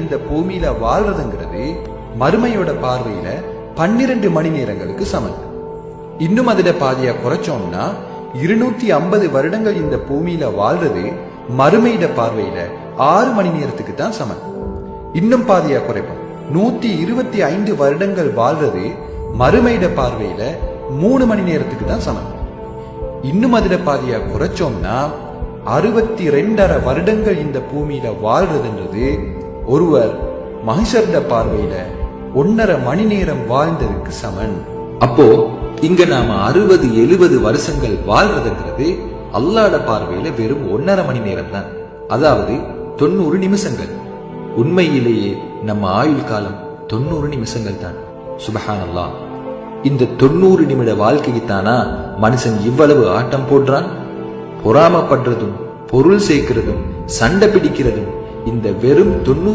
இந்த பூமியில வாழ்றதுங்கிறது மறுமையோட பார்வையில 12 மணி நேரங்களுக்கு சமன். இன்னும் அதுல பாதியா குறைச்சோம்னா 250 வருடங்கள் இந்த பூமியில வாழ்றது மறுமையிட பார்வையில 6 மணி நேரத்துக்கு தான் சமன். இன்னும் பாதியா குறைப்போம், 125 வருடங்கள் வாழ்றது மறுமையிட பார்வையில 3 மணி நேரத்துக்கு தான் சமன். இன்னும் அதுல பாதியா குறைச்சோம்னா 62.5 வருடங்கள் இந்த பூமியில வாழ்றதுன்றது ஒருவர் மஹ்ஷர்ட பார்வையில 1.5 மணி நேரம் வாழ்ந்ததுக்கு சமன். அப்போ இங்க நாம 60-70 வருஷங்கள் வாழ்றதுங்கிறது அல்லாஹ்ட பார்வையில வெறும் 1.5 மணி நேரம் தான், அதாவது 90 நிமிஷங்கள். உண்மையிலேயே நம்ம ஆயுள் காலம் 90 நிமிஷங்கள் தான். சுப்ஹானல்லாஹ். இந்த 90 நிமிட வாழ்க்கைக்கு தானா மனுஷன் இவ்வளவு ஆட்டம் போடுறான்? பொறாமப்படுறதும் பொருள் சேர்க்கிறதும் சண்டை பிடிக்கிறதும் இந்த வெறும் 90